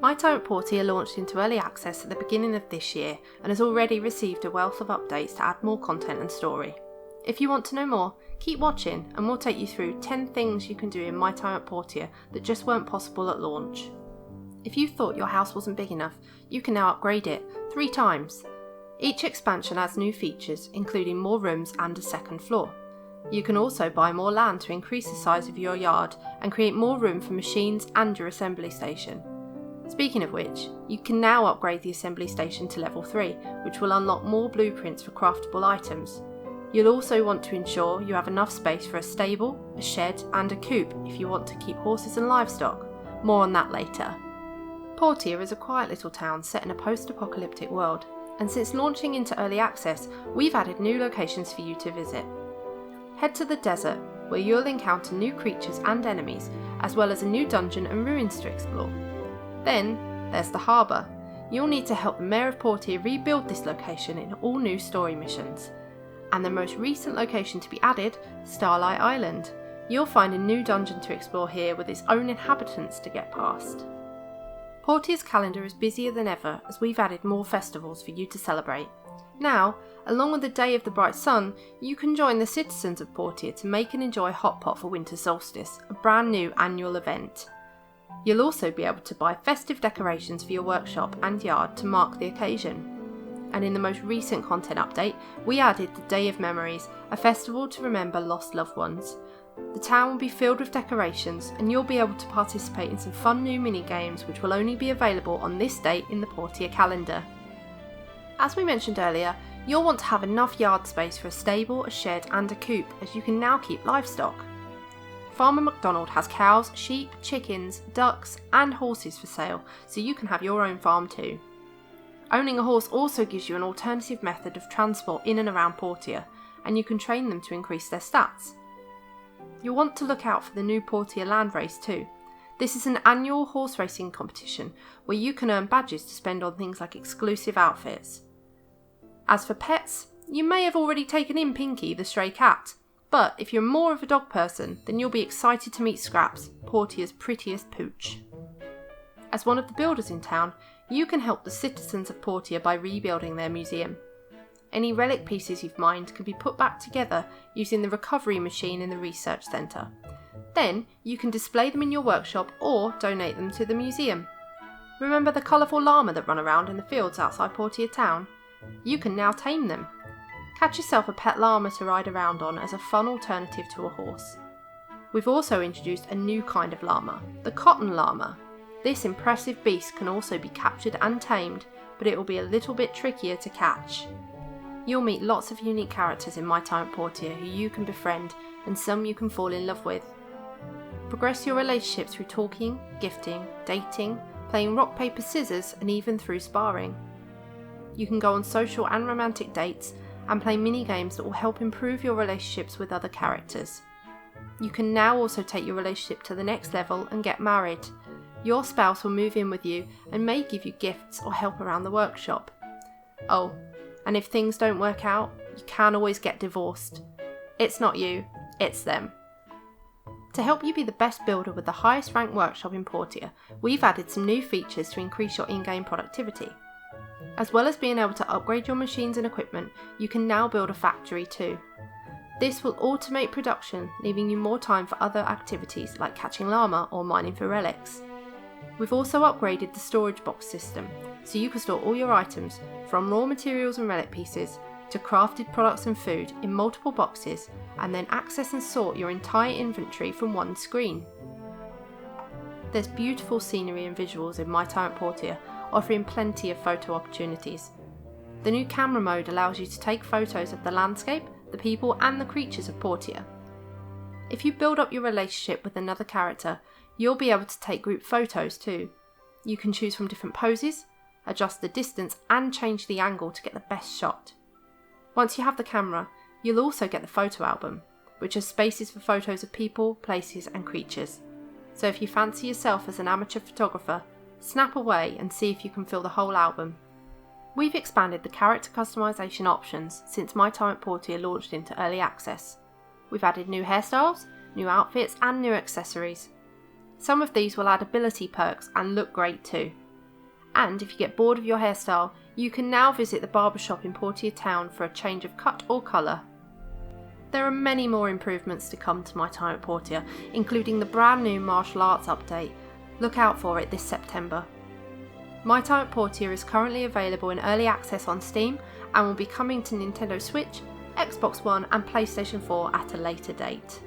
My Time at Portia launched into early access at the beginning of this year and has already received a wealth of updates to add more content and story. If you want to know more, keep watching and we'll take you through 10 things you can do in My Time at Portia that just weren't possible at launch. If you thought your house wasn't big enough, you can now upgrade it 3 times. Each expansion adds new features, including more rooms and a second floor. You can also buy more land to increase the size of your yard and create more room for machines and your assembly station. Speaking of which, you can now upgrade the assembly station to level 3, which will unlock more blueprints for craftable items. You'll also want to ensure you have enough space for a stable, a shed and a coop if you want to keep horses and livestock. More on that later. Portia is a quiet little town set in a post-apocalyptic world, and since launching into early access, we've added new locations for you to visit. Head to the desert, where you'll encounter new creatures and enemies, as well as a new dungeon and ruins to explore. Then, there's the harbour. You'll need to help the Mayor of Portia rebuild this location in all new story missions. And the most recent location to be added, Starlight Island. You'll find a new dungeon to explore here with its own inhabitants to get past. Portia's calendar is busier than ever as we've added more festivals for you to celebrate. Now, along with the Day of the Bright Sun, you can join the citizens of Portia to make and enjoy Hot Pot for Winter Solstice, a brand new annual event. You'll also be able to buy festive decorations for your workshop and yard to mark the occasion. And in the most recent content update, we added the Day of Memories, a festival to remember lost loved ones. The town will be filled with decorations and you'll be able to participate in some fun new mini games which will only be available on this date in the Portia calendar. As we mentioned earlier, you'll want to have enough yard space for a stable, a shed and a coop, as you can now keep livestock. Farmer McDonald has cows, sheep, chickens, ducks and horses for sale, so you can have your own farm too. Owning a horse also gives you an alternative method of transport in and around Portia, and you can train them to increase their stats. You'll want to look out for the new Portia Land Race too. This is an annual horse racing competition where you can earn badges to spend on things like exclusive outfits. As for pets, you may have already taken in Pinky the stray cat, but if you're more of a dog person, then you'll be excited to meet Scraps, Portia's prettiest pooch. As one of the builders in town, you can help the citizens of Portia by rebuilding their museum. Any relic pieces you've mined can be put back together using the recovery machine in the research centre. Then you can display them in your workshop or donate them to the museum. Remember the colourful llama that run around in the fields outside Portia town? You can now tame them. Catch yourself a pet llama to ride around on as a fun alternative to a horse. We've also introduced a new kind of llama, the cotton llama. This impressive beast can also be captured and tamed, but it will be a little bit trickier to catch. You'll meet lots of unique characters in My Time at Portia who you can befriend, and some you can fall in love with. Progress your relationship through talking, gifting, dating, playing rock, paper, scissors, and even through sparring. You can go on social and romantic dates and play mini games that will help improve your relationships with other characters. You can now also take your relationship to the next level and get married. Your spouse will move in with you and may give you gifts or help around the workshop. Oh, and if things don't work out, you can always get divorced. It's not you, it's them. To help you be the best builder with the highest ranked workshop in Portia, we've added some new features to increase your in-game productivity. As well as being able to upgrade your machines and equipment, you can now build a factory too. This will automate production, leaving you more time for other activities like catching llama or mining for relics. We've also upgraded the storage box system, so you can store all your items, from raw materials and relic pieces, to crafted products and food in multiple boxes, and then access and sort your entire inventory from one screen. There's beautiful scenery and visuals in My Time at Portia, offering plenty of photo opportunities. The new camera mode allows you to take photos of the landscape, the people and the creatures of Portia. If you build up your relationship with another character, you'll be able to take group photos too. You can choose from different poses, adjust the distance and change the angle to get the best shot. Once you have the camera, you'll also get the photo album, which has spaces for photos of people, places and creatures. So if you fancy yourself as an amateur photographer, snap away and see if you can fill the whole album. We've expanded the character customization options since My Time at Portia launched into early access. We've added new hairstyles, new outfits and new accessories. Some of these will add ability perks and look great too. And if you get bored of your hairstyle, you can now visit the barbershop in Portia town for a change of cut or colour. There are many more improvements to come to My Time at Portia, including the brand new martial arts update. Look out for it this September. My Time at Portia is currently available in early access on Steam and will be coming to Nintendo Switch, Xbox One and PlayStation 4 at a later date.